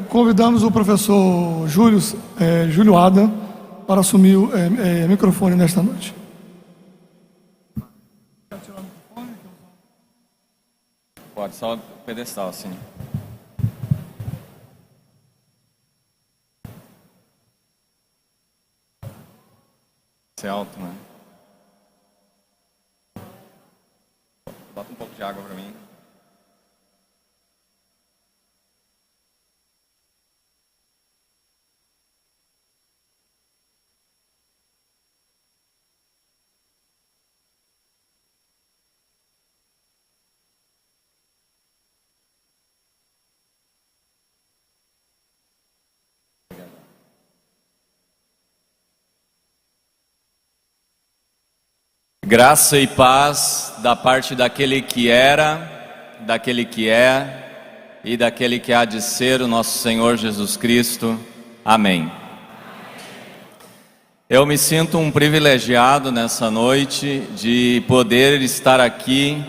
Convidamos o professor Júlio Adam para assumir o microfone nesta noite. Pode, só o pedestal, sim. Isso é alto, né? Bota um pouco de água para mim. Graça e paz da parte daquele que era, daquele que é e daquele que há de ser o nosso Senhor Jesus Cristo. Amém. Eu me sinto um privilegiado nessa noite de poder estar aqui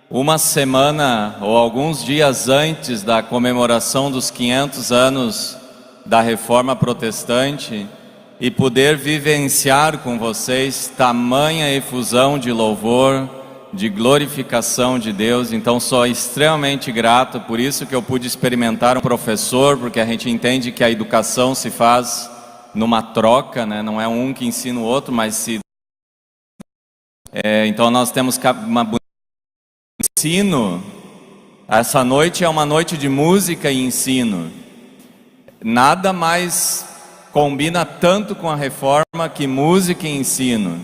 uma semana ou alguns dias antes da comemoração dos 500 anos da Reforma Protestante e poder vivenciar com vocês tamanha efusão de louvor, de glorificação de Deus. Então sou extremamente grato, por isso que eu pude experimentar um professor, porque a gente entende que a educação se faz numa troca, né? Não é um que ensina o outro, mas então nós temos uma ensino. Essa noite é uma noite de música e ensino. Nada mais combina tanto com a reforma que música e ensino.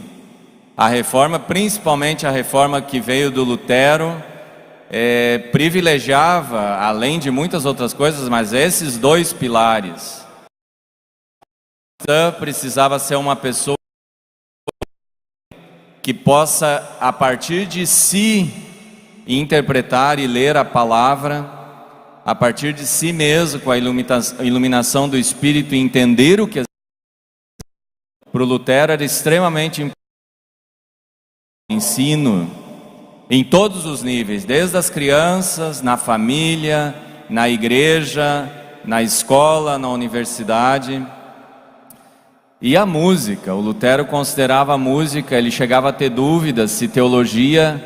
A reforma, principalmente a reforma que veio do Lutero, privilegiava, além de muitas outras coisas, mas esses dois pilares. Precisava ser uma pessoa que possa, a partir de si, interpretar e ler a palavra, a partir de si mesmo, com a iluminação do Espírito, e entender o que para o Lutero era extremamente importante. Ensino em todos os níveis, desde as crianças, na família, na igreja, na escola, na universidade. E a música, o Lutero considerava a música, ele chegava a ter dúvidas se teologia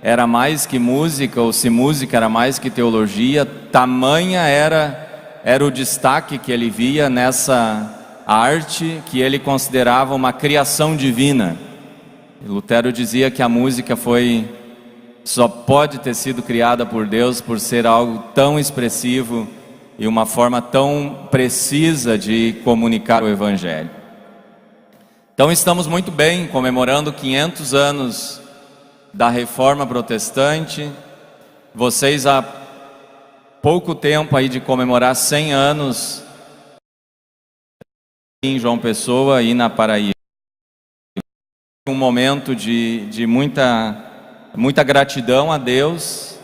era mais que música ou se música era mais que teologia. Tamanha era o destaque que ele via nessa arte que ele considerava uma criação divina. Lutero dizia que a música só pode ter sido criada por Deus por ser algo tão expressivo e uma forma tão precisa de comunicar o Evangelho. Então estamos muito bem comemorando 500 anos da Reforma Protestante. Vocês há pouco tempo aí de comemorar 100 anos em João Pessoa e na Paraíba. Um momento de muita gratidão a Deus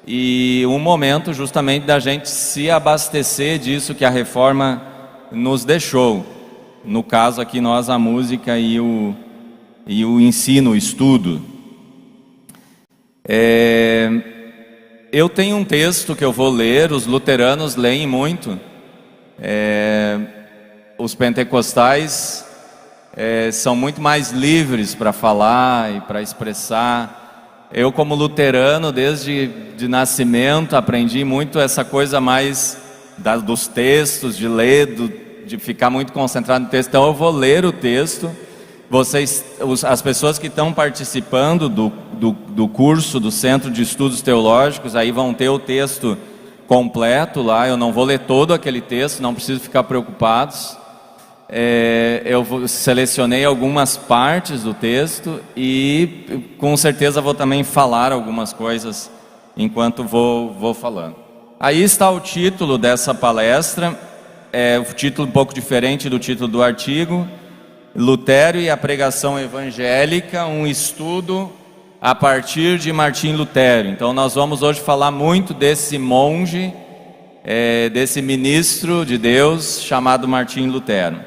e um momento justamente da gente se abastecer disso que a Reforma nos deixou. No caso aqui nós, a música e o ensino, o estudo. Eu tenho um texto que eu vou ler, os luteranos leem muito, os pentecostais são muito mais livres para falar e para expressar. Eu, como luterano, desde de nascimento, aprendi muito essa coisa mais dos textos, de ler, de ficar muito concentrado no texto. Então eu vou ler o texto. As pessoas que estão participando do curso do Centro de Estudos Teológicos, aí vão ter o texto completo lá. Eu não vou ler todo aquele texto, não preciso ficar preocupados. Eu selecionei algumas partes do texto e com certeza vou também falar algumas coisas enquanto vou falando. Aí está o título dessa palestra, o título um pouco diferente do título do artigo: Lutero e a pregação evangélica, um estudo a partir de Martim Lutero. Então nós vamos hoje falar muito desse monge, desse ministro de Deus chamado Martim Lutero.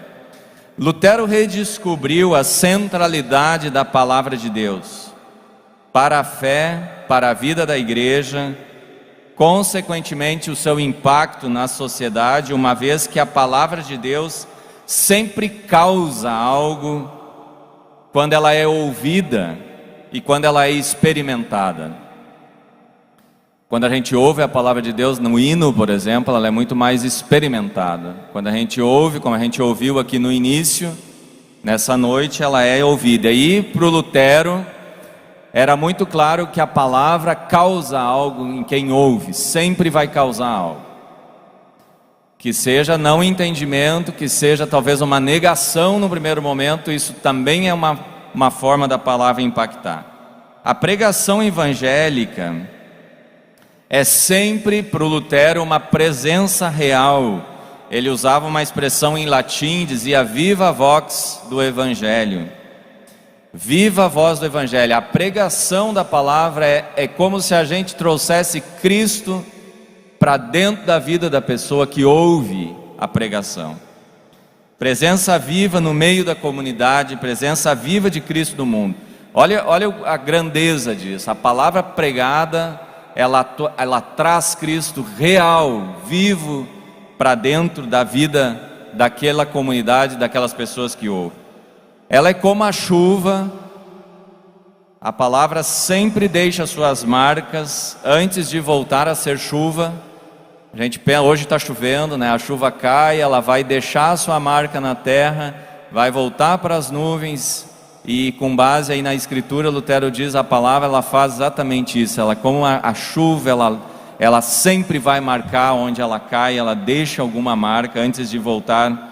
Lutero redescobriu a centralidade da palavra de Deus para a fé, para a vida da igreja, consequentemente o seu impacto na sociedade, uma vez que a palavra de Deus sempre causa algo quando ela é ouvida e quando ela é experimentada. Quando a gente ouve a palavra de Deus no hino, por exemplo, ela é muito mais experimentada. Quando a gente ouve, como a gente ouviu aqui no início, nessa noite, ela é ouvida. E para o Lutero, era muito claro que a palavra causa algo em quem ouve, sempre vai causar algo. Que seja não entendimento, que seja talvez uma negação no primeiro momento, isso também é uma forma da palavra impactar. A pregação evangélica é sempre para o Lutero uma presença real. Ele usava uma expressão em latim, dizia viva vox do Evangelho. Viva a voz do Evangelho. A pregação da palavra é como se a gente trouxesse Cristo para dentro da vida da pessoa que ouve a pregação. Presença viva no meio da comunidade, presença viva de Cristo no mundo. Olha a grandeza disso. A palavra pregada, ela traz Cristo real, vivo, para dentro da vida daquela comunidade, daquelas pessoas que ouvem. Ela é como a chuva, a palavra sempre deixa suas marcas antes de voltar a ser chuva. A gente pensa, hoje está chovendo, né? A chuva cai, ela vai deixar sua marca na terra, vai voltar para as nuvens, e com base aí na escritura, Lutero diz, a palavra ela faz exatamente isso. Ela, como a chuva, ela sempre vai marcar onde ela cai, ela deixa alguma marca antes de voltar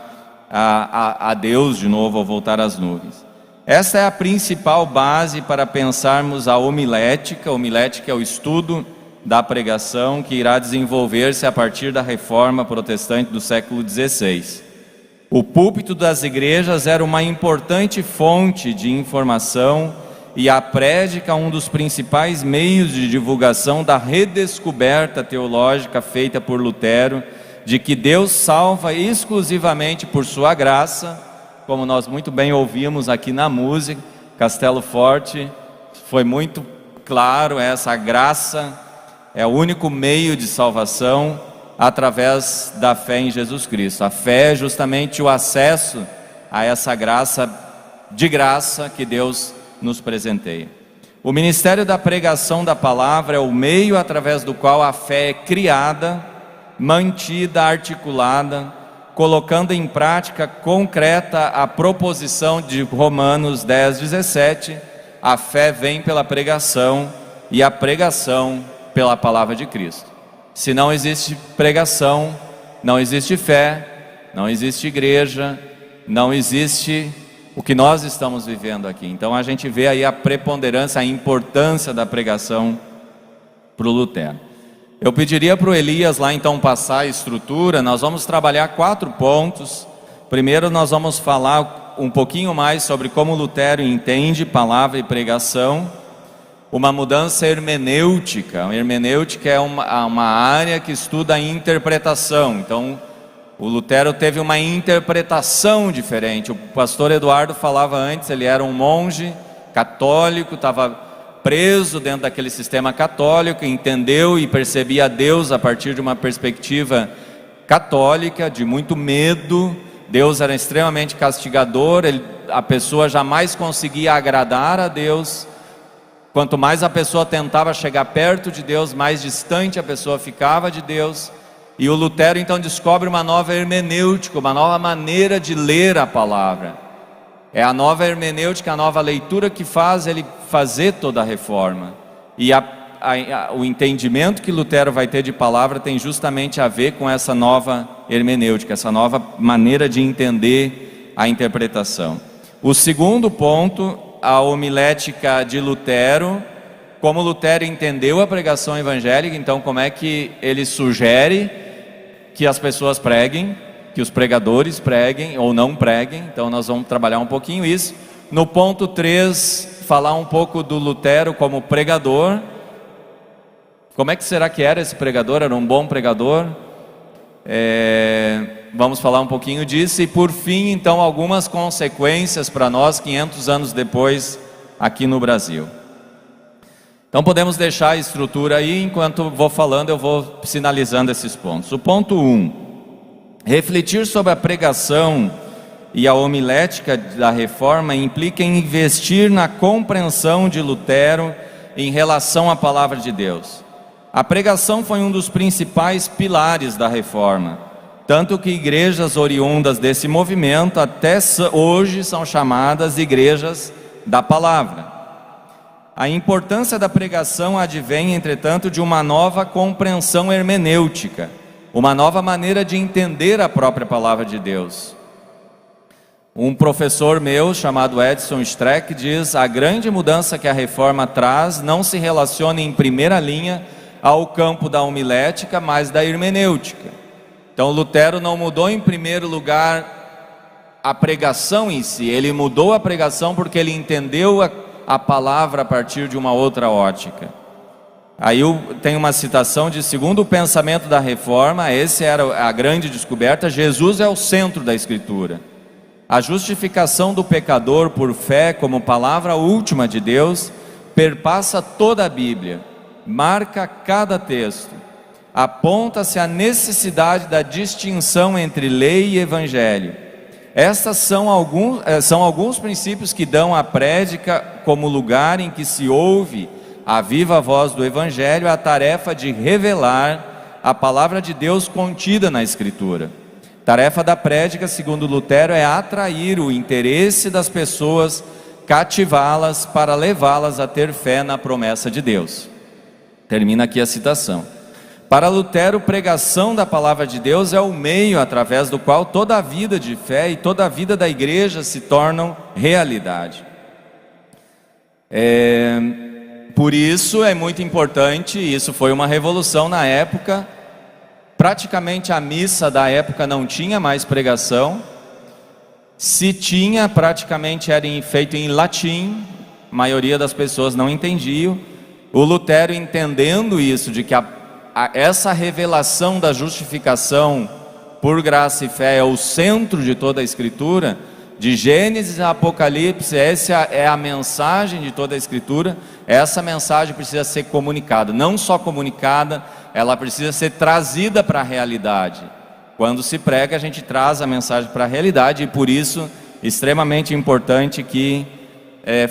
a Deus de novo, ou voltar às nuvens. Essa é a principal base para pensarmos a homilética. A homilética é o estudo da pregação que irá desenvolver-se a partir da reforma protestante do século XVI. O púlpito das igrejas era uma importante fonte de informação e a prédica um dos principais meios de divulgação da redescoberta teológica feita por Lutero, de que Deus salva exclusivamente por sua graça, como nós muito bem ouvimos aqui na música. Castelo Forte foi muito claro, essa graça é o único meio de salvação através da fé em Jesus Cristo. A fé é justamente o acesso a essa graça de graça que Deus nos presenteia. O ministério da pregação da palavra é o meio através do qual a fé é criada, mantida, articulada, colocando em prática concreta a proposição de Romanos 10:17, a fé vem pela pregação e a pregação pela palavra de Cristo. Se não existe pregação, não existe fé, não existe igreja, não existe o que nós estamos vivendo aqui. Então a gente vê aí a preponderância, a importância da pregação para o Lutero. Eu pediria para o Elias lá então passar a estrutura. Nós vamos trabalhar 4 pontos. Primeiro nós vamos falar um pouquinho mais sobre como Lutero entende palavra e pregação. Uma mudança hermenêutica. A hermenêutica é uma área que estuda a interpretação. Então o Lutero teve uma interpretação diferente. O pastor Eduardo falava antes, ele era um monge católico, estava preso dentro daquele sistema católico, entendeu e percebia Deus a partir de uma perspectiva católica, de muito medo. Deus era extremamente castigador, a pessoa jamais conseguia agradar a Deus. Quanto mais a pessoa tentava chegar perto de Deus, mais distante a pessoa ficava de Deus. E o Lutero então descobre uma nova hermenêutica, uma nova maneira de ler a palavra. É a nova hermenêutica, a nova leitura que faz ele fazer toda a reforma. E o entendimento que Lutero vai ter de palavra tem justamente a ver com essa nova hermenêutica, essa nova maneira de entender a interpretação. O segundo ponto, a homilética de Lutero, como Lutero entendeu a pregação evangélica. Então como é que ele sugere que as pessoas preguem, que os pregadores preguem ou não preguem. Então nós vamos trabalhar um pouquinho isso. No ponto 3, falar um pouco do Lutero como pregador. Como é que será que era esse pregador? Era um bom pregador? Vamos falar um pouquinho disso. E por fim, então, algumas consequências para nós 500 anos depois aqui no Brasil. Então podemos deixar a estrutura aí, enquanto vou falando eu vou sinalizando esses pontos. O ponto 1, refletir sobre a pregação e a homilética da Reforma implica em investir na compreensão de Lutero em relação à palavra de Deus. A pregação foi um dos principais pilares da Reforma, tanto que igrejas oriundas desse movimento até hoje são chamadas igrejas da palavra. A importância da pregação advém, entretanto, de uma nova compreensão hermenêutica, uma nova maneira de entender a própria palavra de Deus. Um professor meu, chamado Edson Streck, diz: a grande mudança que a Reforma traz não se relaciona em primeira linha ao campo da homilética, mas da hermenêutica. Então Lutero não mudou em primeiro lugar a pregação em si, ele mudou a pregação porque ele entendeu a palavra a partir de uma outra ótica. Aí tem uma citação de: segundo o pensamento da Reforma, essa era a grande descoberta, Jesus é o centro da Escritura. A justificação do pecador por fé como palavra última de Deus perpassa toda a Bíblia, marca cada texto. Aponta-se a necessidade da distinção entre lei e evangelho. Estas são alguns princípios que dão à prédica, como lugar em que se ouve a viva voz do evangelho, a tarefa de revelar a palavra de Deus contida na Escritura. Tarefa da prédica, segundo Lutero, é atrair o interesse das pessoas, cativá-las para levá-las a ter fé na promessa de Deus. Termina aqui a citação. Para Lutero, pregação da palavra de Deus é o meio através do qual toda a vida de fé e toda a vida da igreja se tornam realidade. Por isso é muito importante, isso foi uma revolução na época. Praticamente a missa da época não tinha mais pregação. Se tinha, praticamente era feito em latim, a maioria das pessoas não entendiam. O Lutero, entendendo isso, de que essa revelação da justificação por graça e fé é o centro de toda a Escritura, de Gênesis a Apocalipse, essa é a mensagem de toda a Escritura. Essa mensagem precisa ser comunicada, não só comunicada, ela precisa ser trazida para a realidade. Quando se prega, a gente traz a mensagem para a realidade, e por isso, extremamente importante que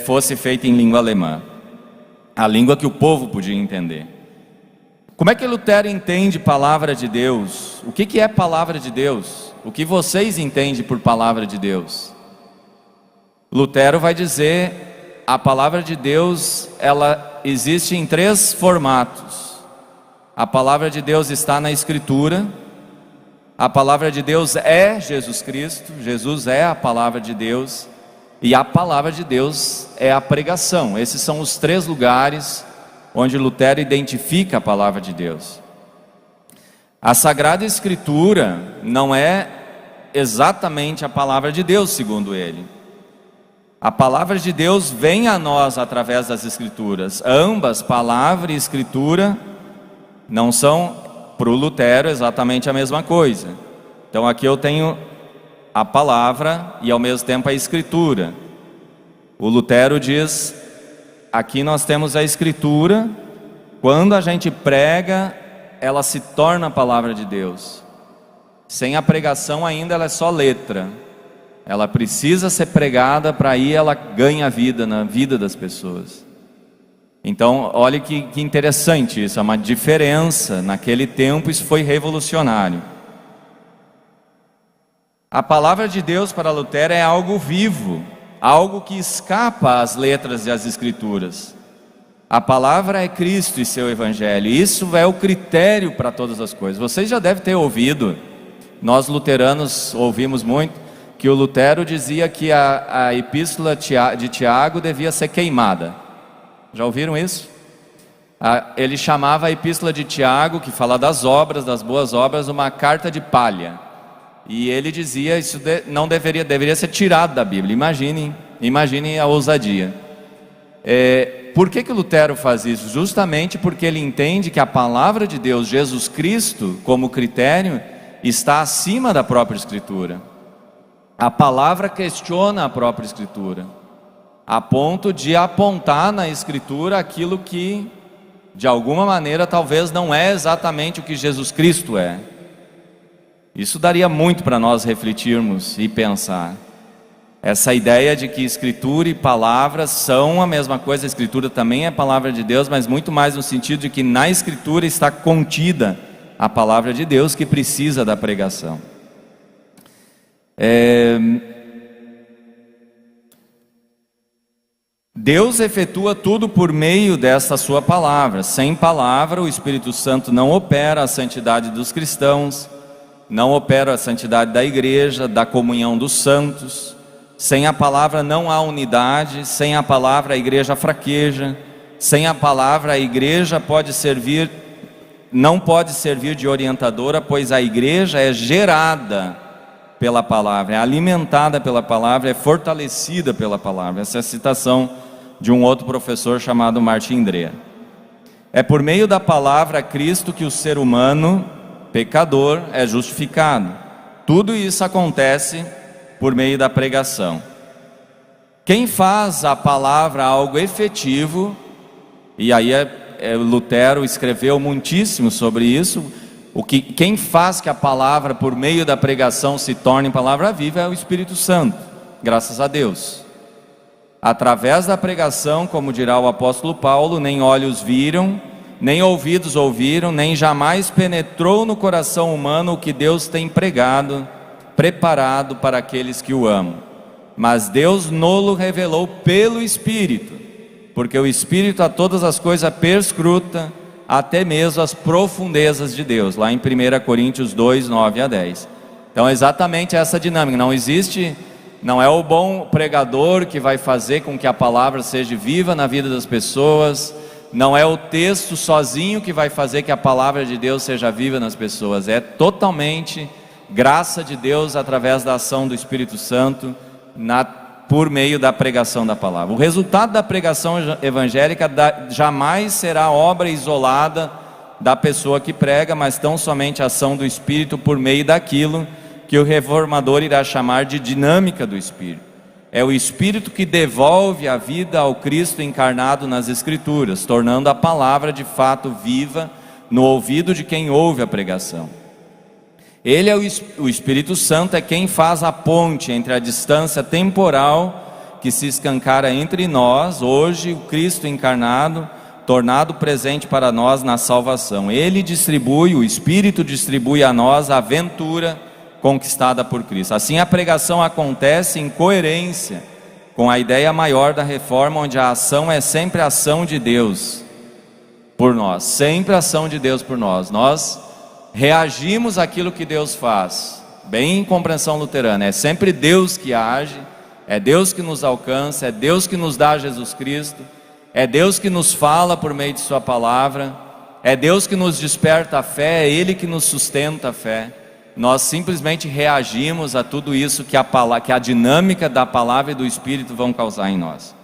fosse feita em língua alemã, a língua que o povo podia entender. Como é que Lutero entende palavra de Deus? O que é palavra de Deus? O que vocês entendem por palavra de Deus? Lutero vai dizer: a palavra de Deus, ela existe em 3 formatos. A palavra de Deus está na Escritura, a palavra de Deus é Jesus Cristo, Jesus é a palavra de Deus, e a palavra de Deus é a pregação. Esses são os 3 lugares onde Lutero identifica a palavra de Deus. A Sagrada Escritura não é exatamente a palavra de Deus, segundo ele. A palavra de Deus vem a nós através das Escrituras. Ambas, palavra e Escritura, não são, para o Lutero, exatamente a mesma coisa. Então aqui eu tenho a palavra e ao mesmo tempo a Escritura. O Lutero diz: aqui nós temos a Escritura, quando a gente prega, ela se torna a palavra de Deus. Sem a pregação ainda ela é só letra. Ela precisa ser pregada, para aí ela ganha vida na vida das pessoas. Então, olha que interessante isso, é uma diferença. Naquele tempo isso foi revolucionário. A palavra de Deus para Lutero é algo vivo, algo que escapa às letras e às escrituras. A palavra é Cristo e seu Evangelho. Isso é o critério para todas as coisas. Vocês já devem ter ouvido, nós luteranos ouvimos muito, que o Lutero dizia que a epístola de Tiago devia ser queimada. Já ouviram isso? Ele chamava a epístola de Tiago, que fala das obras, das boas obras, uma carta de palha. E ele dizia, isso não deveria ser tirado da Bíblia. Imaginem a ousadia. Por que o Lutero faz isso? Justamente porque ele entende que a palavra de Deus, Jesus Cristo, como critério, está acima da própria Escritura. A palavra questiona a própria Escritura. a ponto de apontar na Escritura aquilo que, de alguma maneira, talvez não é exatamente o que Jesus Cristo é. Isso daria muito para nós refletirmos e pensar. Essa ideia de que Escritura e palavras são a mesma coisa. A Escritura também é palavra de Deus, mas muito mais no sentido de que na Escritura está contida a palavra de Deus que precisa da pregação. Deus efetua tudo por meio desta sua palavra. Sem palavra, o Espírito Santo não opera a santidade dos cristãos, não opera a santidade da igreja, da comunhão dos santos. Sem a palavra não há unidade, sem a palavra a igreja fraqueja, sem a palavra a igreja não pode servir de orientadora, pois a igreja é gerada pela palavra, é alimentada pela palavra, é fortalecida pela palavra. Essa é a citação de um outro professor chamado Martin Dreher. É por meio da palavra Cristo que o ser humano, pecador, é justificado. Tudo isso acontece por meio da pregação. Quem faz a palavra algo efetivo, e aí Lutero escreveu muitíssimo sobre isso, quem faz que a palavra por meio da pregação se torne palavra viva é o Espírito Santo, graças a Deus. Através da pregação, como dirá o apóstolo Paulo, nem olhos viram, nem ouvidos ouviram, nem jamais penetrou no coração humano o que Deus tem preparado para aqueles que o amam. Mas Deus nolo revelou pelo Espírito, porque o Espírito a todas as coisas perscruta, até mesmo as profundezas de Deus, lá em 1 Coríntios 2, 9 a 10. Então é exatamente essa dinâmica. Não é o bom pregador que vai fazer com que a palavra seja viva na vida das pessoas, não é o texto sozinho que vai fazer que a palavra de Deus seja viva nas pessoas, é totalmente graça de Deus através da ação do Espírito Santo por meio da pregação da palavra. O resultado da pregação evangélica jamais será obra isolada da pessoa que prega, mas tão somente a ação do Espírito por meio daquilo que o reformador irá chamar de dinâmica do Espírito. É o Espírito que devolve a vida ao Cristo encarnado nas Escrituras, tornando a palavra de fato viva no ouvido de quem ouve a pregação. Ele é o Espírito Santo, é quem faz a ponte entre a distância temporal que se escancara entre nós, hoje o Cristo encarnado, tornado presente para nós na salvação. O Espírito distribui a nós a ventura conquistada por Cristo. Assim a pregação acontece em coerência com a ideia maior da reforma, onde a ação é sempre a ação de Deus por nós, sempre a ação de Deus por nós. Nós reagimos àquilo que Deus faz, bem em compreensão luterana, é sempre Deus que age, é Deus que nos alcança, é Deus que nos dá Jesus Cristo, é Deus que nos fala por meio de sua palavra, é Deus que nos desperta a fé, é Ele que nos sustenta a fé. Nós simplesmente reagimos a tudo isso que a dinâmica da palavra e do Espírito vão causar em nós.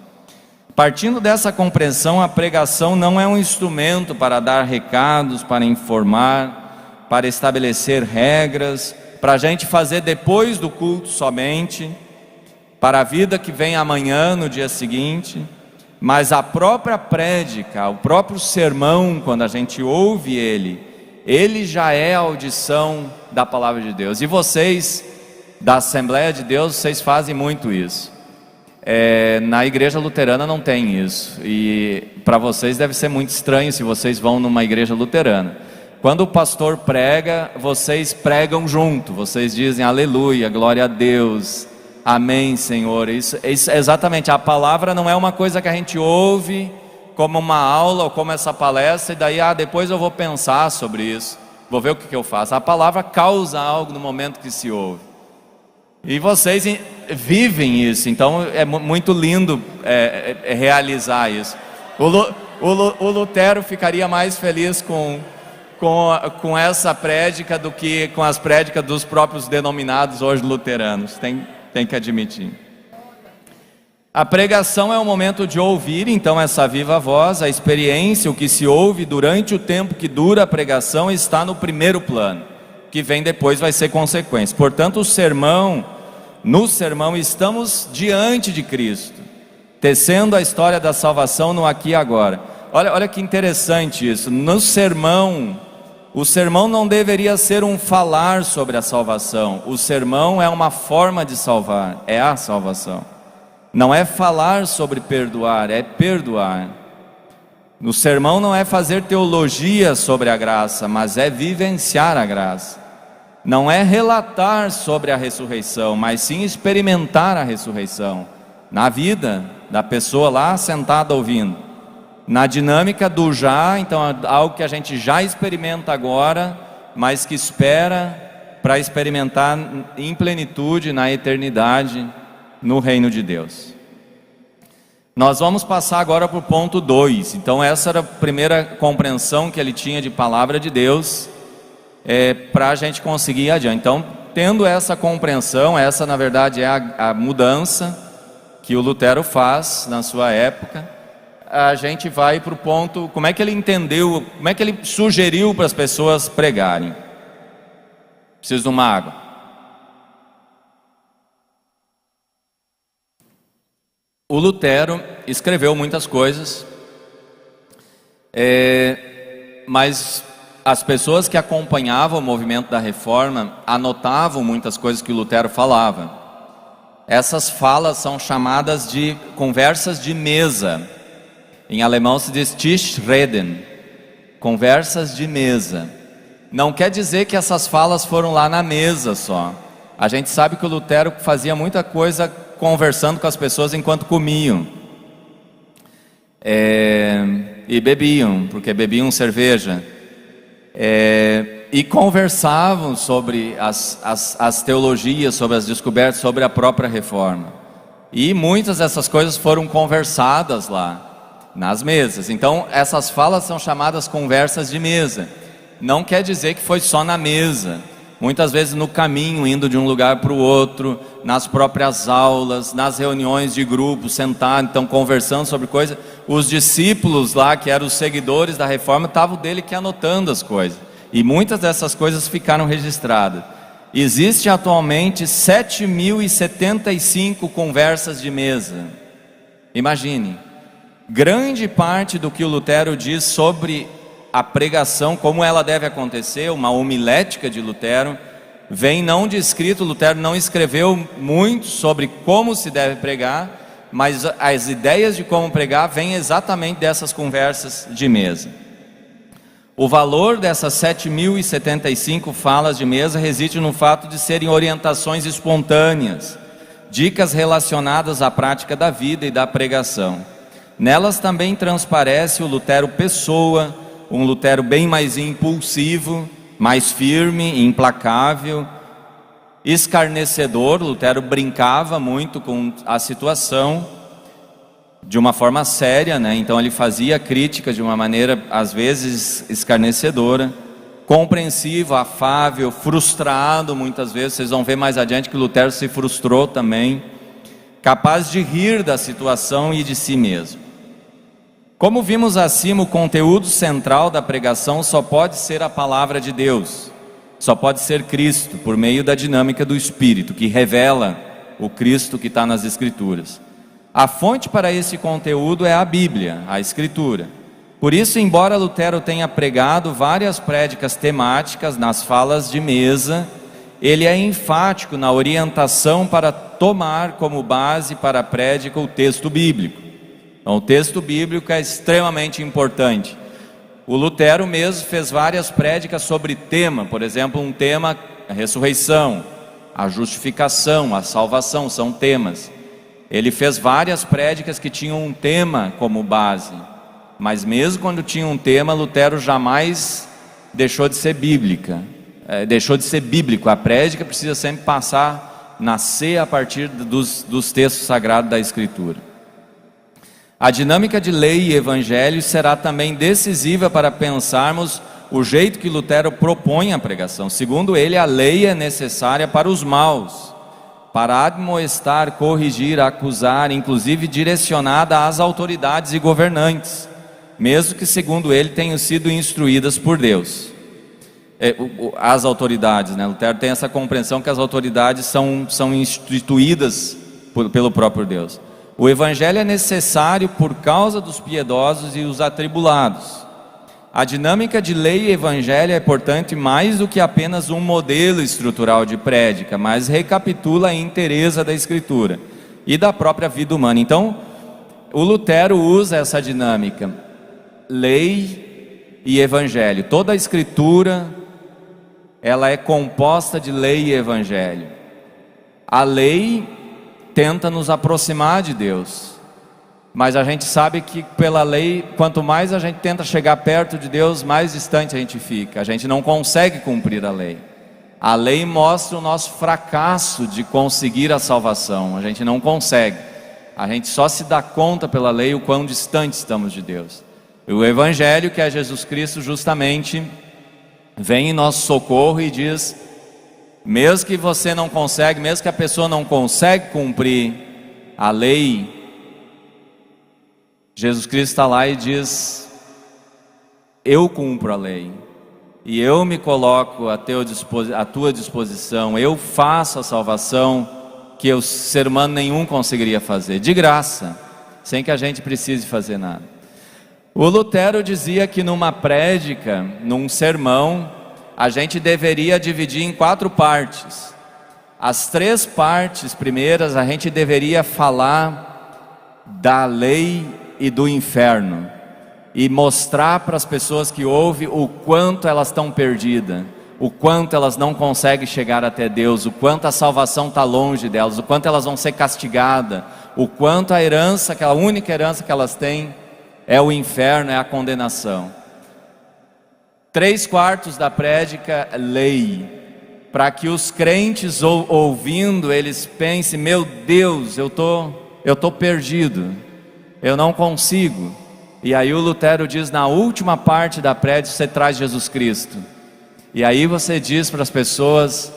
Partindo dessa compreensão, a pregação não é um instrumento para dar recados, para informar, para estabelecer regras, para a gente fazer depois do culto somente, para a vida que vem amanhã, no dia seguinte, mas a própria prédica, o próprio sermão, quando a gente ouve ele já é a audição da palavra de Deus. E vocês, da Assembleia de Deus, vocês fazem muito isso. Na igreja luterana não tem isso. E para vocês deve ser muito estranho se vocês vão numa igreja luterana. Quando o pastor prega, vocês pregam junto. Vocês dizem aleluia, glória a Deus, amém, Senhor. Isso exatamente, a palavra não é uma coisa que a gente ouve como uma aula ou como essa palestra, e daí depois eu vou pensar sobre isso, vou ver o que eu faço. A palavra causa algo no momento que se ouve, e vocês vivem isso, então é muito lindo realizar isso. O Lutero ficaria mais feliz com essa prédica do que com as prédicas dos próprios denominados hoje luteranos, tem que admitir. A pregação é o momento de ouvir, então, essa viva voz, a experiência, o que se ouve durante o tempo que dura a pregação está no primeiro plano, que vem depois vai ser consequência. Portanto, no sermão estamos diante de Cristo, tecendo a história da salvação no aqui e agora. Olha que interessante isso. No sermão, o sermão não deveria ser um falar sobre a salvação. O sermão é uma forma de salvar, é a salvação. Não é falar sobre perdoar, é perdoar. No sermão não é fazer teologia sobre a graça, mas é vivenciar a graça. Não é relatar sobre a ressurreição, mas sim experimentar a ressurreição na vida da pessoa lá sentada ouvindo. Na dinâmica do já, então algo que a gente já experimenta agora, mas que espera para experimentar em plenitude na eternidade no reino de Deus. Nós vamos passar agora para o ponto 2. Então essa era a primeira compreensão que ele tinha de palavra de Deus, para a gente conseguir ir adiante. Então, tendo essa compreensão, essa na verdade é a mudança que o Lutero faz na sua época. A gente vai para o ponto, como é que ele entendeu, como é que ele sugeriu para as pessoas pregarem. Preciso de uma água. O Lutero escreveu muitas coisas, mas as pessoas que acompanhavam o movimento da Reforma anotavam muitas coisas que o Lutero falava. Essas falas são chamadas de conversas de mesa. Em alemão se diz Tischreden, conversas de mesa. Não quer dizer que essas falas foram lá na mesa só. A gente sabe que o Lutero fazia muita coisa conversando com as pessoas enquanto comiam. E bebiam, porque bebiam cerveja. E conversavam sobre as teologias, sobre as descobertas, sobre a própria reforma. E muitas dessas coisas foram conversadas lá nas mesas. Então essas falas são chamadas conversas de mesa. Não quer dizer que foi só na mesa. Muitas vezes no caminho, indo de um lugar para o outro, nas próprias aulas, nas reuniões de grupo, sentado, então conversando sobre coisas. Os discípulos lá, que eram os seguidores da reforma, estavam dele que anotando as coisas. E muitas dessas coisas ficaram registradas. Existe atualmente 7.075 conversas de mesa. Imagine. Grande parte do que o Lutero diz sobre a pregação, como ela deve acontecer, uma homilética de Lutero, vem não de escrito. Lutero não escreveu muito sobre como se deve pregar, mas as ideias de como pregar vêm exatamente dessas conversas de mesa. O valor dessas 7.075 falas de mesa reside no fato de serem orientações espontâneas, dicas relacionadas à prática da vida e da pregação. Nelas também transparece o Lutero pessoa, um Lutero bem mais impulsivo, mais firme, implacável, escarnecedor. Lutero brincava muito com a situação de uma forma séria, né? Então ele fazia críticas de uma maneira às vezes escarnecedora, compreensivo, afável, frustrado muitas vezes. Vocês vão ver mais adiante que Lutero se frustrou também, capaz de rir da situação e de si mesmo. Como vimos acima, o conteúdo central da pregação só pode ser a palavra de Deus, só pode ser Cristo, por meio da dinâmica do Espírito, que revela o Cristo que está nas Escrituras. A fonte para esse conteúdo é a Bíblia, a Escritura. Por isso, embora Lutero tenha pregado várias prédicas temáticas nas falas de mesa, ele é enfático na orientação para tomar como base para a prédica o texto bíblico. Então, o texto bíblico é extremamente importante. O Lutero mesmo fez várias prédicas sobre tema, por exemplo, um tema, a ressurreição, a justificação, a salvação, são temas. Ele fez várias prédicas que tinham um tema como base, mas mesmo quando tinha um tema, Lutero jamais deixou de ser bíblica, deixou de ser bíblico. A prédica precisa sempre nascer a partir dos textos sagrados da Escritura. A dinâmica de lei e evangelho será também decisiva para pensarmos o jeito que Lutero propõe a pregação. Segundo ele, a lei é necessária para os maus, para admoestar, corrigir, acusar, inclusive direcionada às autoridades e governantes, mesmo que, segundo ele, tenham sido instruídas por Deus. As autoridades, né? Lutero tem essa compreensão que as autoridades são instituídas pelo próprio Deus. O evangelho é necessário por causa dos piedosos e os atribulados. A dinâmica de lei e evangelho é, portanto, mais do que apenas um modelo estrutural de prédica, mas recapitula a inteireza da Escritura e da própria vida humana. Então, o Lutero usa essa dinâmica, lei e evangelho. Toda a Escritura, ela é composta de lei e evangelho. A lei tenta nos aproximar de Deus, mas a gente sabe que pela lei, quanto mais a gente tenta chegar perto de Deus, mais distante a gente fica. A gente não consegue cumprir a lei. A lei mostra o nosso fracasso de conseguir a salvação. A gente não consegue. A gente só se dá conta pela lei o quão distante estamos de Deus. E o evangelho, que é Jesus Cristo, justamente vem em nosso socorro e diz: mesmo que você não consegue, mesmo que a pessoa não consegue cumprir a lei, Jesus Cristo está lá e diz: eu cumpro a lei, e eu me coloco à tua disposição, eu faço a salvação que o ser humano nenhum conseguiria fazer, de graça, sem que a gente precise fazer nada. O Lutero dizia que numa prédica, num sermão, a gente deveria dividir em 4 partes. As 3 partes primeiras a gente deveria falar da lei e do inferno, e mostrar para as pessoas que ouvem o quanto elas estão perdidas, o quanto elas não conseguem chegar até Deus, o quanto a salvação está longe delas, o quanto elas vão ser castigadas, o quanto a herança, aquela única herança que elas têm, é o inferno, é a condenação. 3/4 da prédica, lei, para que os crentes ouvindo, eles pensem: meu Deus, eu tô perdido, eu não consigo. E aí o Lutero diz: na última parte da prédica você traz Jesus Cristo, e aí você diz para as pessoas: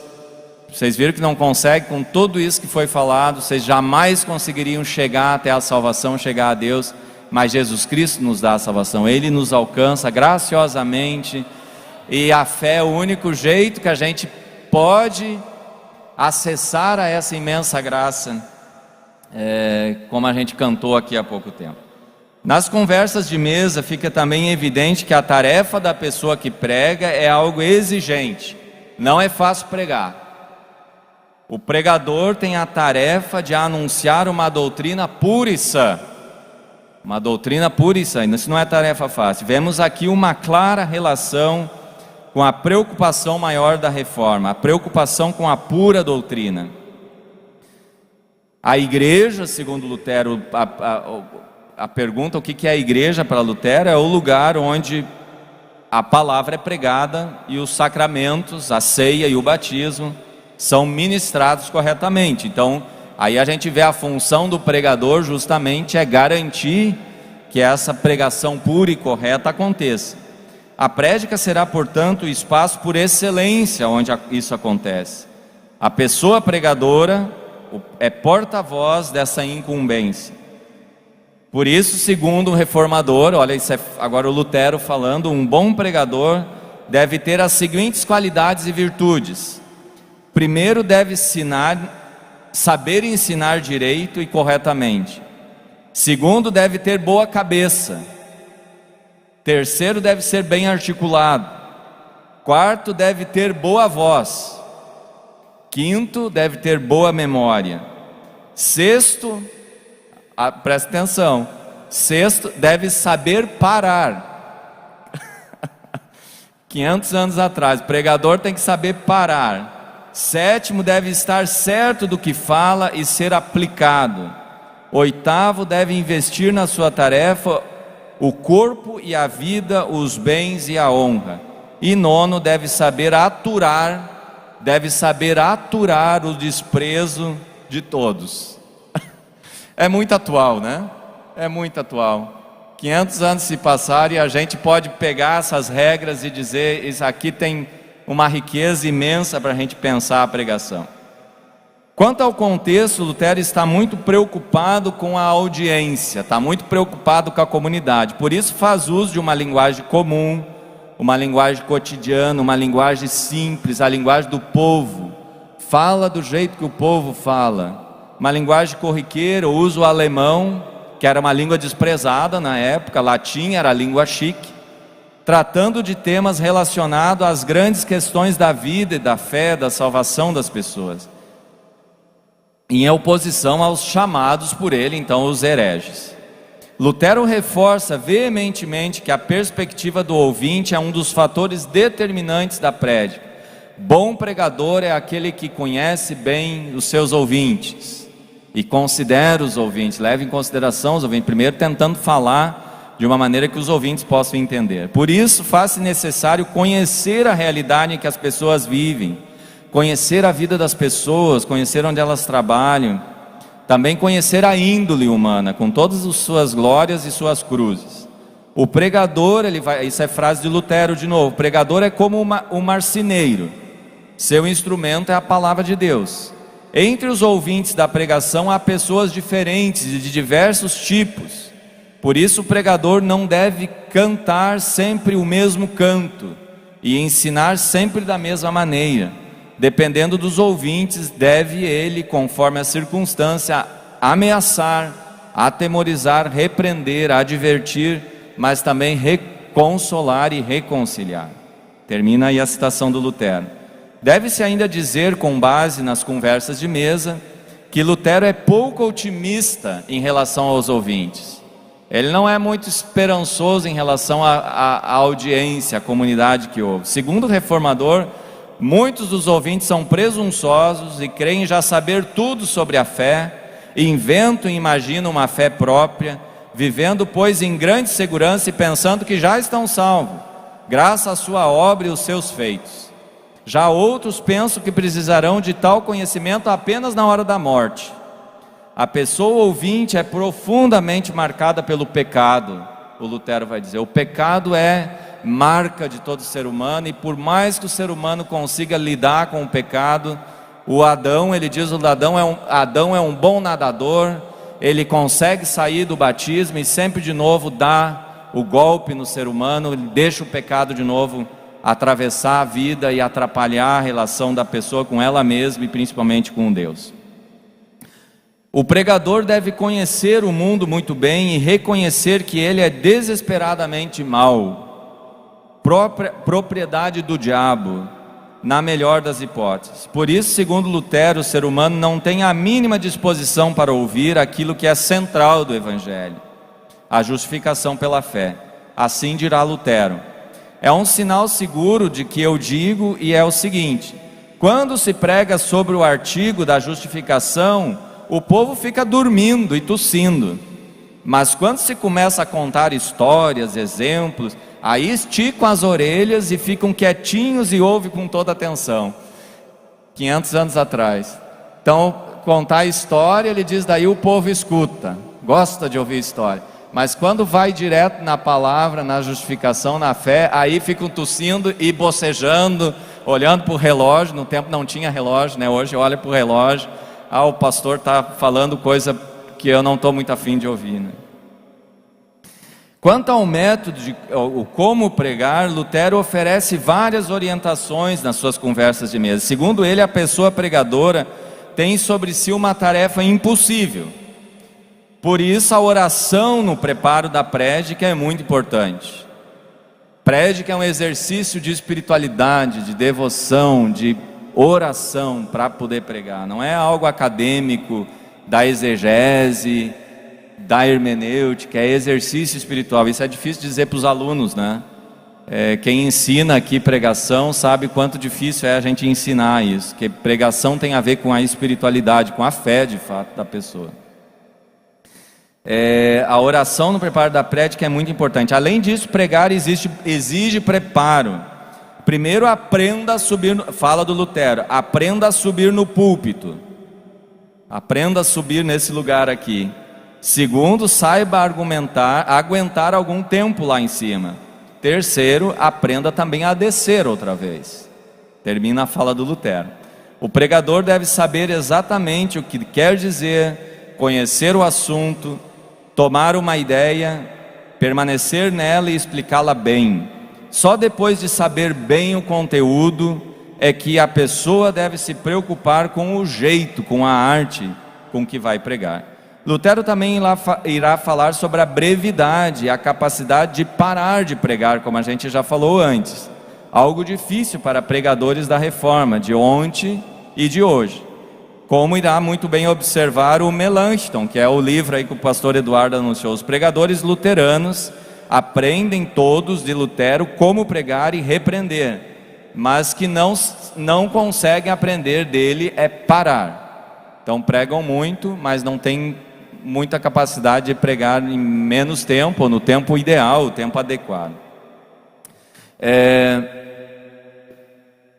vocês viram que não conseguem, com tudo isso que foi falado, vocês jamais conseguiriam chegar até a salvação, chegar a Deus, mas Jesus Cristo nos dá a salvação, Ele nos alcança graciosamente, e a fé é o único jeito que a gente pode acessar a essa imensa graça, como a gente cantou aqui há pouco tempo. Nas conversas de mesa fica também evidente que a tarefa da pessoa que prega é algo exigente, não é fácil pregar. O pregador tem a tarefa de anunciar uma doutrina pura e sã. Uma doutrina pura e sã, isso não é tarefa fácil. Vemos aqui uma clara relação com a preocupação maior da reforma, a preocupação com a pura doutrina. A igreja, segundo Lutero, a pergunta o que é a igreja para Lutero, é o lugar onde a palavra é pregada e os sacramentos, a ceia e o batismo são ministrados corretamente. Então, aí a gente vê a função do pregador justamente é garantir que essa pregação pura e correta aconteça. A prédica será, portanto, o espaço por excelência onde isso acontece. A pessoa pregadora é porta-voz dessa incumbência. Por isso, segundo o reformador, olha, isso é agora o Lutero falando, um bom pregador deve ter as seguintes qualidades e virtudes. Primeiro, deve saber ensinar direito e corretamente. Segundo, deve ter boa cabeça. Terceiro, deve ser bem articulado. Quarto, deve ter boa voz. Quinto, deve ter boa memória. Sexto, presta atenção, sexto, deve saber parar. 500 anos atrás, o pregador tem que saber parar. Sétimo, deve estar certo do que fala e ser aplicado. Oitavo, deve investir na sua tarefa o corpo e a vida, os bens e a honra. E nono, deve saber aturar o desprezo de todos. É muito atual, né? É muito atual. 500 anos se passaram e a gente pode pegar essas regras e dizer: isso aqui tem uma riqueza imensa para a gente pensar a pregação. Quanto ao contexto, Lutero está muito preocupado com a audiência, está muito preocupado com a comunidade. Por isso faz uso de uma linguagem comum, uma linguagem cotidiana, uma linguagem simples, a linguagem do povo. Fala do jeito que o povo fala. uma linguagem corriqueira, usa o alemão, que era uma língua desprezada na época, latim era a língua chique, tratando de temas relacionados às grandes questões da vida e da fé, da salvação das pessoas, em oposição aos chamados por ele, então, os hereges. Lutero reforça veementemente que a perspectiva do ouvinte é um dos fatores determinantes da prédica. Bom pregador é aquele que conhece bem os seus ouvintes e considera os ouvintes, leva em consideração os ouvintes, primeiro tentando falar de uma maneira que os ouvintes possam entender. Por isso, faz-se necessário conhecer a realidade em que as pessoas vivem, conhecer a vida das pessoas, conhecer onde elas trabalham, também conhecer a índole humana, com todas as suas glórias e suas cruzes. O pregador, isso é frase de Lutero de novo, o pregador é como um marceneiro, seu instrumento é a palavra de Deus. Entre os ouvintes da pregação há pessoas diferentes e de diversos tipos, por isso o pregador não deve cantar sempre o mesmo canto e ensinar sempre da mesma maneira. Dependendo dos ouvintes, deve ele, conforme a circunstância, ameaçar, atemorizar, repreender, advertir, mas também reconsolar e reconciliar. Termina aí a citação do Lutero. Deve-se ainda dizer, com base nas conversas de mesa, que Lutero é pouco otimista em relação aos ouvintes. Ele não é muito esperançoso em relação à audiência, à comunidade que ouve. Segundo o reformador, muitos dos ouvintes são presunçosos e creem já saber tudo sobre a fé, inventam e imaginam uma fé própria, vivendo, pois, em grande segurança e pensando que já estão salvos, graças à sua obra e os seus feitos. Já outros pensam que precisarão de tal conhecimento apenas na hora da morte. A pessoa ouvinte é profundamente marcada pelo pecado, o Lutero vai dizer. O pecado é marca de todo ser humano, e por mais que o ser humano consiga lidar com o pecado, o Adão, ele diz, Adão é um bom nadador, ele consegue sair do batismo e sempre de novo dá o golpe no ser humano, ele deixa o pecado de novo atravessar a vida e atrapalhar a relação da pessoa com ela mesma e principalmente com Deus. O pregador deve conhecer o mundo muito bem e reconhecer que ele é desesperadamente mau, propriedade do diabo, na melhor das hipóteses. Por isso, segundo Lutero, o ser humano não tem a mínima disposição para ouvir aquilo que é central do Evangelho, a justificação pela fé. Assim dirá Lutero. É um sinal seguro de que eu digo, e é o seguinte: quando se prega sobre o artigo da justificação, o povo fica dormindo e tossindo, mas quando se começa a contar histórias, exemplos, aí esticam as orelhas e ficam quietinhos e ouvem com toda atenção. 500 anos atrás. Então, contar a história, ele diz, daí o povo escuta, gosta de ouvir história. Mas quando vai direto na palavra, na justificação, na fé, aí ficam tossindo e bocejando, olhando para o relógio. No tempo não tinha relógio, né? Hoje olha para o relógio, o pastor está falando coisa que eu não estou muito afim de ouvir, né? Quanto ao método de como pregar, Lutero oferece várias orientações nas suas conversas de mesa. Segundo ele, a pessoa pregadora tem sobre si uma tarefa impossível. Por isso a oração no preparo da prédica é muito importante. Prédica é um exercício de espiritualidade, de devoção, de oração para poder pregar. Não é algo acadêmico da exegese, da hermenêutica, é exercício espiritual. Isso é difícil dizer para os alunos, né? Quem ensina aqui pregação sabe quanto difícil é a gente ensinar isso, que pregação tem a ver com a espiritualidade, com a fé de fato da pessoa. A oração no preparo da prédica é muito importante. Além disso, pregar exige preparo. Primeiro, aprenda a subir, fala do Lutero, aprenda a subir no púlpito, aprenda a subir nesse lugar aqui. Segundo, saiba aguentar algum tempo lá em cima. Terceiro, aprenda também a descer outra vez. Termina a fala do Lutero. O pregador deve saber exatamente o que quer dizer, conhecer o assunto, tomar uma ideia, permanecer nela e explicá-la bem. Só depois de saber bem o conteúdo é que a pessoa deve se preocupar com o jeito, com a arte, com que vai pregar. Lutero também irá falar sobre a brevidade, a capacidade de parar de pregar, como a gente já falou antes. Algo difícil para pregadores da Reforma, de ontem e de hoje. Como irá muito bem observar o Melanchthon, que é o livro aí que o pastor Eduardo anunciou. Os pregadores luteranos aprendem todos de Lutero como pregar e repreender, mas que não conseguem aprender dele é parar. Então pregam muito, mas não têm muita capacidade de pregar em menos tempo, ou no tempo ideal, o tempo adequado.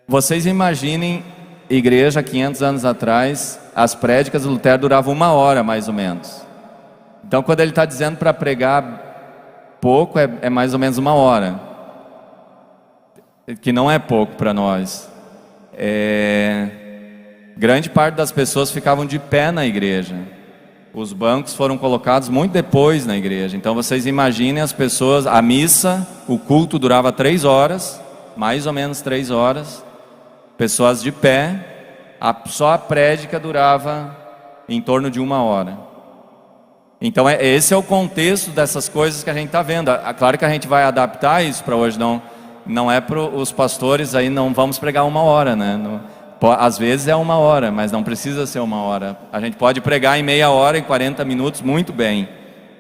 Vocês imaginem, igreja 500 anos atrás, as prédicas de Lutero duravam 1 hora mais ou menos. Então quando ele está dizendo para pregar pouco, é mais ou menos 1 hora, que não é pouco para nós. Grande parte das pessoas ficavam de pé na igreja. Os bancos foram colocados muito depois na igreja. Então vocês imaginem as pessoas, a missa, o culto durava 3 horas, mais ou menos 3 horas, pessoas de pé, só a prédica durava em torno de 1 hora. Então esse é o contexto dessas coisas que a gente está vendo. Claro que a gente vai adaptar isso para hoje, não é para os pastores aí, não vamos pregar 1 hora, né? Às vezes é 1 hora, mas não precisa ser 1 hora. A gente pode pregar em meia hora, em 40 minutos, muito bem,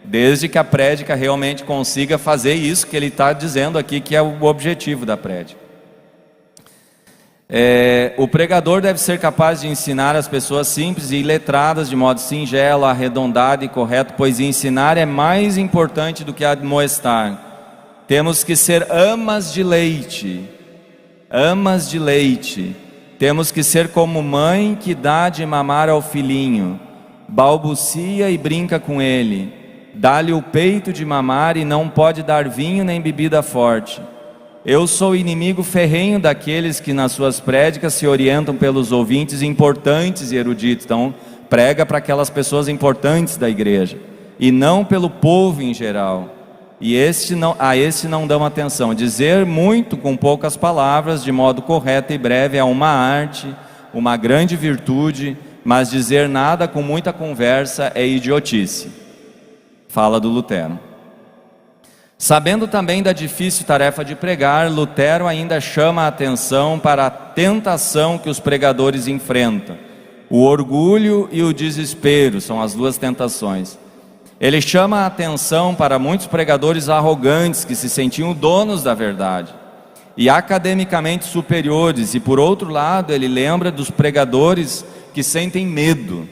desde que a prédica realmente consiga fazer isso que ele está dizendo aqui, que é o objetivo da prédica. O pregador deve ser capaz de ensinar as pessoas simples e iletradas de modo singelo, arredondado e correto, pois ensinar é mais importante do que admoestar. Temos que ser amas de leite, temos que ser como mãe que dá de mamar ao filhinho, balbucia e brinca com ele, dá-lhe o peito de mamar e não pode dar vinho nem bebida forte. Eu sou inimigo ferrenho daqueles que nas suas prédicas se orientam pelos ouvintes importantes e eruditos. Então prega para aquelas pessoas importantes da igreja e não pelo povo em geral. E a esse não dão atenção. Dizer muito com poucas palavras, de modo correto e breve, é uma arte, uma grande virtude, mas dizer nada com muita conversa é idiotice. Fala do Lutero. Sabendo também da difícil tarefa de pregar, Lutero ainda chama a atenção para a tentação que os pregadores enfrentam. O orgulho e o desespero são as 2 tentações. Ele chama a atenção para muitos pregadores arrogantes que se sentiam donos da verdade e academicamente superiores, e por outro lado ele lembra dos pregadores que sentem medo.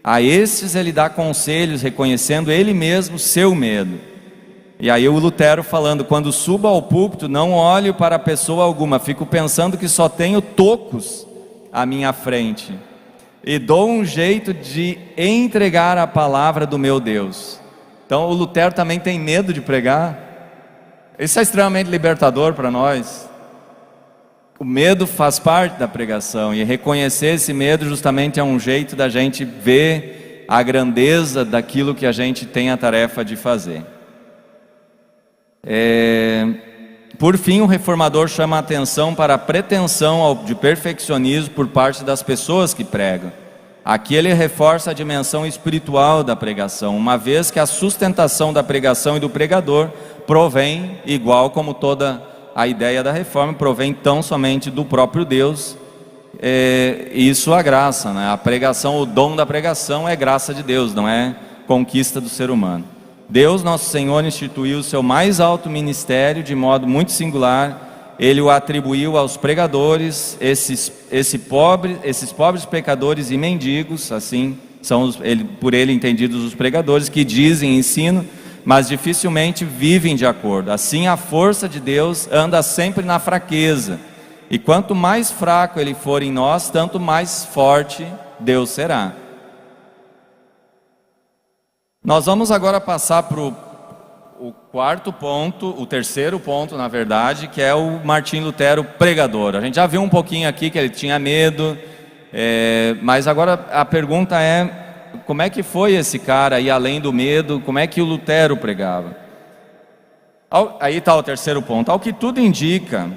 A esses ele dá conselhos, reconhecendo ele mesmo seu medo. E aí o Lutero falando: quando subo ao púlpito, não olho para pessoa alguma, fico pensando que só tenho tocos à minha frente, e dou um jeito de entregar a palavra do meu Deus. Então o Lutero também tem medo de pregar. Isso é extremamente libertador para nós. O medo faz parte da pregação, e reconhecer esse medo justamente é um jeito da gente ver a grandeza daquilo que a gente tem a tarefa de fazer. Por fim, o reformador chama a atenção para a pretensão de perfeccionismo por parte das pessoas que pregam. Aqui ele reforça a dimensão espiritual da pregação, uma vez que a sustentação da pregação e do pregador provém, igual como toda a ideia da reforma, provém tão somente do próprio Deus e sua graça, né? A pregação, o dom da pregação é graça de Deus, não é conquista do ser humano. Deus, nosso Senhor, instituiu o seu mais alto ministério de modo muito singular. Ele o atribuiu aos pregadores, esses pobres pecadores e mendigos, assim são por ele entendidos os pregadores, que dizem ensino, mas dificilmente vivem de acordo. Assim a força de Deus anda sempre na fraqueza, e quanto mais fraco ele for em nós, tanto mais forte Deus será. Nós vamos agora passar para o 4º ponto, o 3º ponto na verdade, que é o Martim Lutero pregador. A gente já viu um pouquinho aqui que ele tinha medo, mas agora a pergunta é: como é que foi esse cara aí além do medo? Como é que o Lutero pregava? Aí está o 3º ponto. Ao que tudo indica,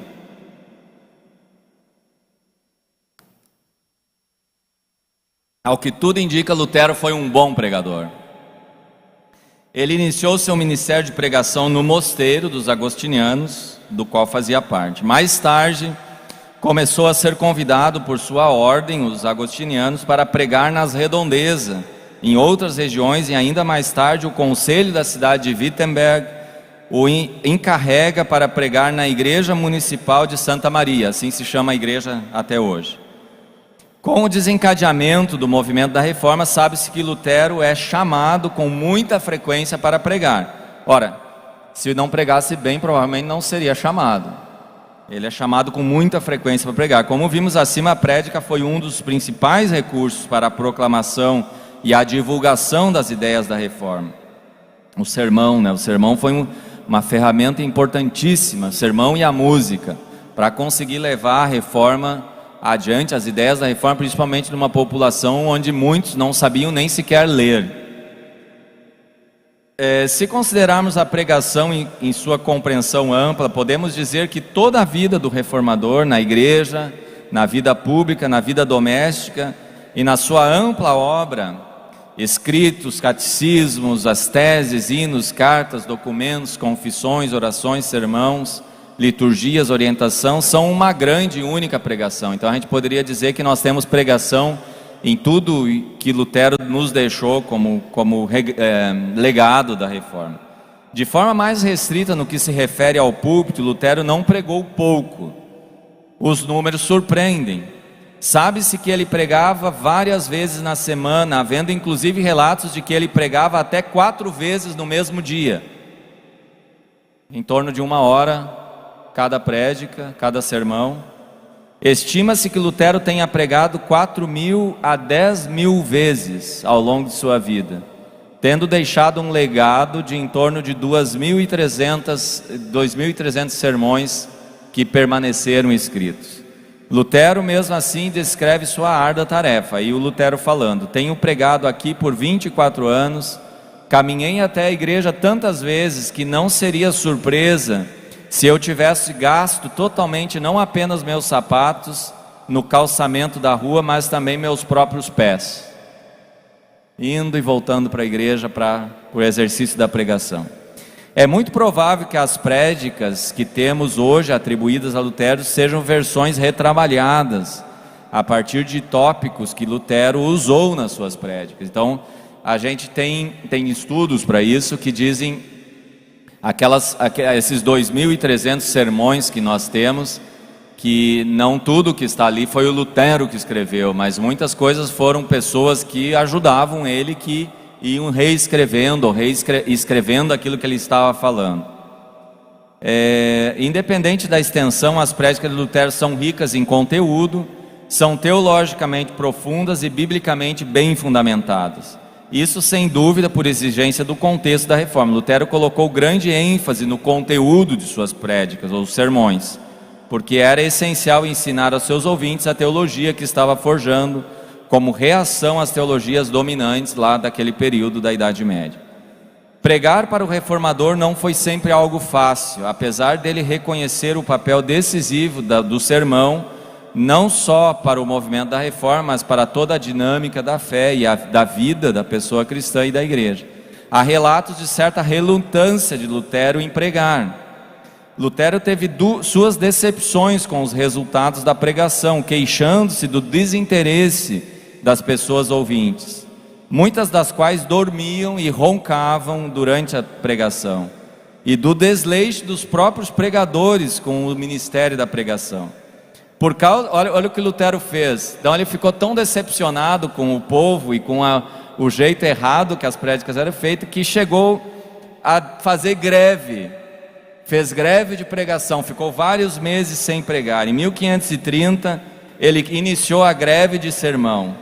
Ao que tudo indica, Lutero foi um bom pregador. Ele iniciou seu ministério de pregação no mosteiro dos agostinianos, do qual fazia parte. Mais tarde, começou a ser convidado por sua ordem, os agostinianos, para pregar nas redondezas, em outras regiões, e ainda mais tarde o conselho da cidade de Wittenberg o encarrega para pregar na igreja municipal de Santa Maria, assim se chama a igreja até hoje. Com o desencadeamento do movimento da Reforma, sabe-se que Lutero é chamado com muita frequência para pregar. Ora, se não pregasse bem, provavelmente não seria chamado. Ele é chamado com muita frequência para pregar. Como vimos acima, a prédica foi um dos principais recursos para a proclamação e a divulgação das ideias da Reforma. O sermão, O sermão foi uma ferramenta importantíssima, o sermão e a música, para conseguir levar a Reforma adiante, as ideias da Reforma, principalmente numa população onde muitos não sabiam nem sequer ler. Se considerarmos a pregação em sua compreensão ampla, podemos dizer que toda a vida do reformador, na igreja, na vida pública, na vida doméstica e na sua ampla obra, escritos, catecismos, as teses, hinos, cartas, documentos, confissões, orações, sermãos, liturgias, orientação, são uma grande e única pregação. Então a gente poderia dizer que nós temos pregação em tudo que Lutero nos deixou como legado da Reforma. De forma mais restrita no que se refere ao púlpito, Lutero não pregou pouco. Os números surpreendem. Sabe-se que ele pregava várias vezes na semana, havendo inclusive relatos de que ele pregava até 4 vezes no mesmo dia, em torno de 1 hora cada prédica, cada sermão. Estima-se que Lutero tenha pregado 4.000 a 10.000 vezes ao longo de sua vida, tendo deixado um legado de em torno de 2.300 sermões que permaneceram escritos. Lutero mesmo assim descreve sua árdua tarefa, e o Lutero falando: tenho pregado aqui por 24 anos, caminhei até a igreja tantas vezes que não seria surpresa se eu tivesse gasto totalmente não apenas meus sapatos no calçamento da rua, mas também meus próprios pés, indo e voltando para a igreja para o exercício da pregação. É muito provável que as prédicas que temos hoje atribuídas a Lutero sejam versões retrabalhadas a partir de tópicos que Lutero usou nas suas prédicas. Então a gente tem estudos para isso que dizem esses 2.300 sermões que nós temos, que não tudo que está ali foi o Lutero que escreveu, mas muitas coisas foram pessoas que ajudavam ele, que iam reescrevendo ou reescrevendo aquilo que ele estava falando. Independente da extensão, as prédicas de Lutero são ricas em conteúdo, são teologicamente profundas e biblicamente bem fundamentadas. Isso sem dúvida por exigência do contexto da Reforma. Lutero colocou grande ênfase no conteúdo de suas prédicas ou sermões, porque era essencial ensinar aos seus ouvintes a teologia que estava forjando como reação às teologias dominantes lá daquele período da Idade Média. Pregar para o reformador não foi sempre algo fácil, apesar dele reconhecer o papel decisivo do sermão, não só para o movimento da Reforma, mas para toda a dinâmica da fé e da vida da pessoa cristã e da igreja. Há relatos de certa relutância de Lutero em pregar. Lutero teve suas decepções com os resultados da pregação, queixando-se do desinteresse das pessoas ouvintes, muitas das quais dormiam e roncavam durante a pregação, e do desleixo dos próprios pregadores com o ministério da pregação. Olha o que Lutero fez. Então ele ficou tão decepcionado com o povo e com o jeito errado que as prédicas eram feitas, que chegou a fazer greve. Fez greve de pregação, ficou vários meses sem pregar. Em 1530 ele iniciou a greve de sermão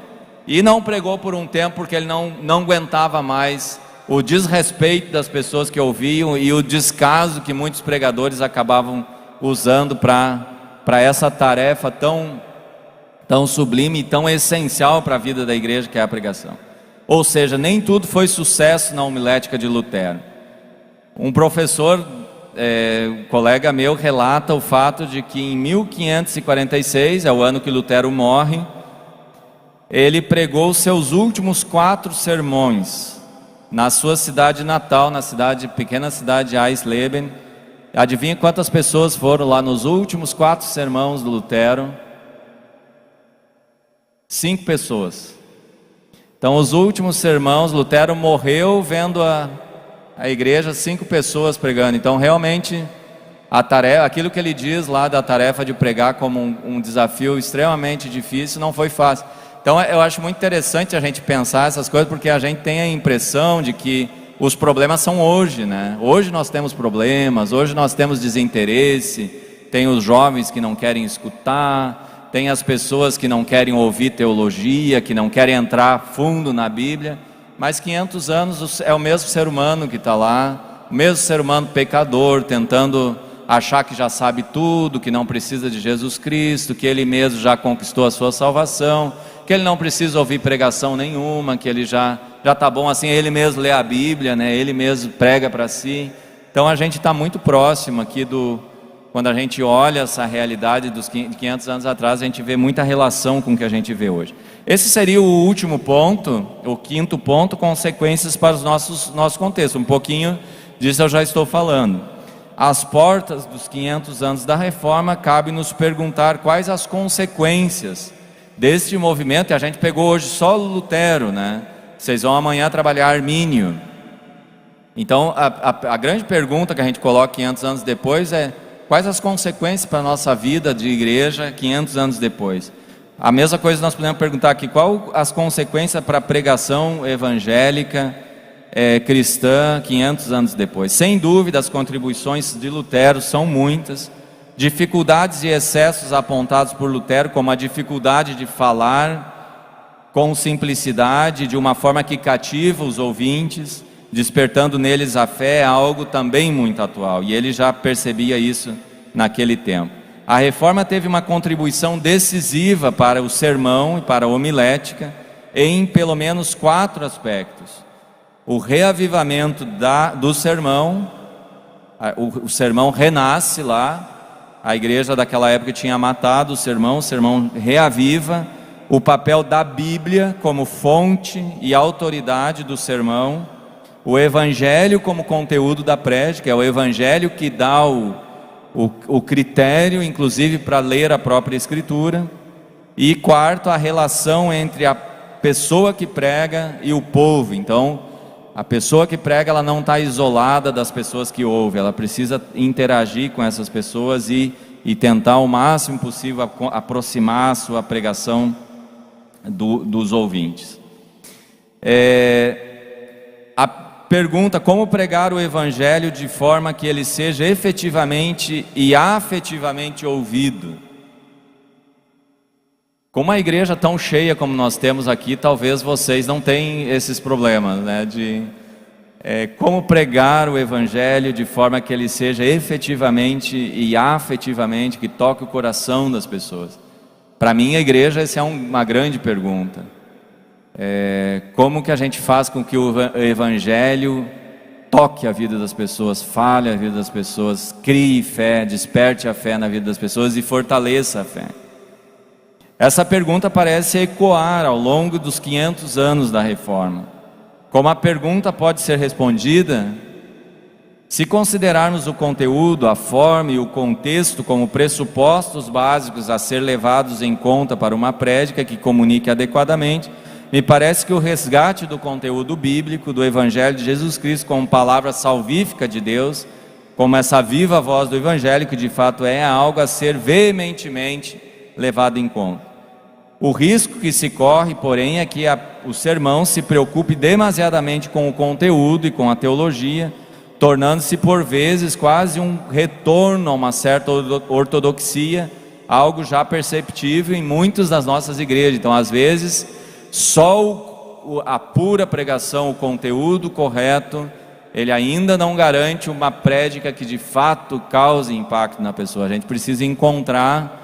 e não pregou por um tempo, porque ele não aguentava mais o desrespeito das pessoas que ouviam e o descaso que muitos pregadores acabavam usando para essa tarefa tão sublime e tão essencial para a vida da igreja, que é a pregação. Ou seja, nem tudo foi sucesso na homilética de Lutero. Um professor, colega meu, relata o fato de que em 1546, é o ano que Lutero morre, ele pregou os seus últimos 4 sermões na sua cidade natal, na pequena cidade de Eisleben. Adivinha quantas pessoas foram lá nos últimos 4 sermões do Lutero? 5 pessoas. Então, os últimos sermões, Lutero morreu vendo a igreja, 5 pessoas pregando. Então, realmente, a tarefa, aquilo que ele diz lá da tarefa de pregar como um desafio extremamente difícil, não foi fácil. Então, eu acho muito interessante a gente pensar essas coisas, porque a gente tem a impressão de que os problemas são hoje, né? Hoje nós temos problemas, hoje nós temos desinteresse, tem os jovens que não querem escutar, tem as pessoas que não querem ouvir teologia, que não querem entrar fundo na Bíblia, mas 500 anos é o mesmo ser humano que está lá, o mesmo ser humano pecador, tentando achar que já sabe tudo, que não precisa de Jesus Cristo, que ele mesmo já conquistou a sua salvação, que ele não precisa ouvir pregação nenhuma, que ele já está bom assim, ele mesmo lê a Bíblia, né? Ele mesmo prega para si. Então a gente está muito próximo aqui quando a gente olha essa realidade dos 500 anos atrás, a gente vê muita relação com o que a gente vê hoje. Esse seria o último ponto, o 5º ponto, consequências para o nosso contexto. Um pouquinho disso eu já estou falando. Às portas dos 500 anos da Reforma, cabe nos perguntar quais as consequências deste movimento. E a gente pegou hoje só Lutero, né? Vocês vão amanhã trabalhar Armínio. Então a grande pergunta que a gente coloca 500 anos depois é: quais as consequências para a nossa vida de igreja 500 anos depois? A mesma coisa nós podemos perguntar aqui: qual as consequências para a pregação evangélica cristã 500 anos depois? Sem dúvida, as contribuições de Lutero são muitas. Dificuldades e excessos apontados por Lutero, como a dificuldade de falar com simplicidade, de uma forma que cativa os ouvintes, despertando neles a fé, é algo também muito atual, e ele já percebia isso naquele tempo. A Reforma teve uma contribuição decisiva para o sermão e para a homilética em pelo menos 4 aspectos: o reavivamento do sermão, o sermão renasce lá, a igreja daquela época tinha matado o sermão reaviva, o papel da Bíblia como fonte e autoridade do sermão, o Evangelho como conteúdo da prédica, é o Evangelho que dá o critério, inclusive, para ler a própria Escritura. E 4, a relação entre a pessoa que prega e o povo. Então, a pessoa que prega, ela não está isolada das pessoas que ouvem, ela precisa interagir com essas pessoas e tentar o máximo possível aproximar a sua pregação dos ouvintes. A pergunta: como pregar o Evangelho de forma que ele seja efetivamente e afetivamente ouvido? Com uma igreja tão cheia como nós temos aqui, talvez vocês não tenham esses problemas, né? Como pregar o Evangelho de forma que ele seja efetivamente e afetivamente, que toque o coração das pessoas. Para mim, a igreja, essa é uma grande pergunta. Como que a gente faz com que o Evangelho toque a vida das pessoas, fale a vida das pessoas, crie fé, desperte a fé na vida das pessoas e fortaleça a fé? Essa pergunta parece ecoar ao longo dos 500 anos da Reforma. Como a pergunta pode ser respondida? Se considerarmos o conteúdo, a forma e o contexto como pressupostos básicos a ser levados em conta para uma prédica que comunique adequadamente, me parece que o resgate do conteúdo bíblico do Evangelho de Jesus Cristo como palavra salvífica de Deus, como essa viva voz do Evangelho, que de fato é algo a ser veementemente levado em conta. O risco que se corre, porém, é que o sermão se preocupe demasiadamente com o conteúdo e com a teologia, tornando-se por vezes quase um retorno a uma certa ortodoxia, algo já perceptível em muitas das nossas igrejas. Então, às vezes, só a pura pregação, o conteúdo correto, ele ainda não garante uma prédica que de fato cause impacto na pessoa. A gente precisa encontrar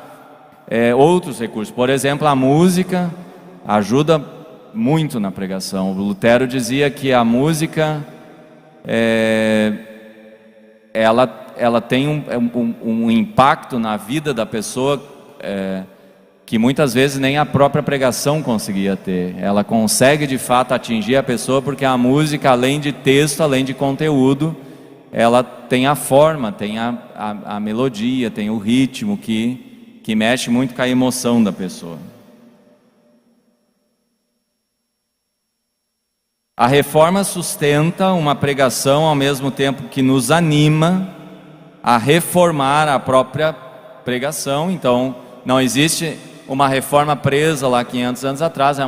outros recursos. Por exemplo, a música ajuda muito na pregação. O Lutero dizia que a música ela tem um impacto na vida da pessoa que muitas vezes nem a própria pregação conseguia ter. Ela consegue de fato atingir a pessoa porque a música, além de texto, além de conteúdo, ela tem a forma, tem a melodia, tem o ritmo que mexe muito com a emoção da pessoa. A reforma sustenta uma pregação ao mesmo tempo que nos anima a reformar a própria pregação. Então, não existe uma reforma presa lá 500 anos atrás, é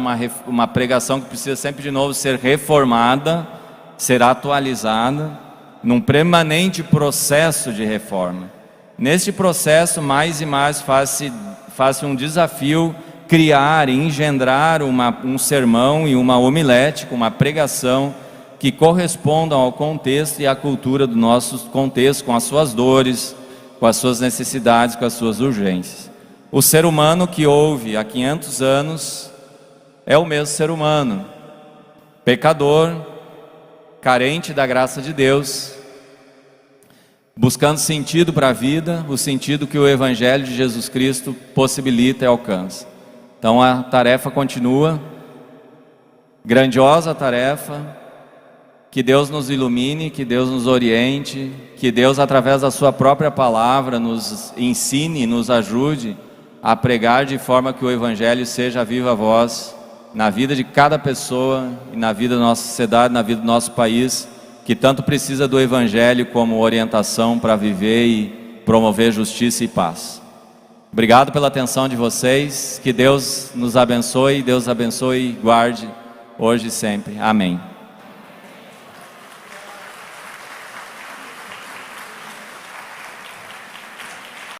uma pregação que precisa sempre de novo ser reformada, ser atualizada, num permanente processo de reforma. Neste processo, mais e mais faz-se um desafio criar e engendrar um sermão e uma homilética, uma pregação que correspondam ao contexto e à cultura do nosso contexto, com as suas dores, com as suas necessidades, com as suas urgências. O ser humano que ouve há 500 anos é o mesmo ser humano, pecador, carente da graça de Deus, buscando sentido para a vida, o sentido que o Evangelho de Jesus Cristo possibilita e alcança. Então a tarefa continua, grandiosa tarefa, que Deus nos ilumine, que Deus nos oriente, que Deus através da sua própria palavra nos ensine, nos ajude a pregar de forma que o Evangelho seja a viva voz na vida de cada pessoa e na vida da nossa sociedade, na vida do nosso país, que tanto precisa do Evangelho como orientação para viver e promover justiça e paz. Obrigado pela atenção de vocês, que Deus nos abençoe, Deus abençoe e guarde hoje e sempre. Amém.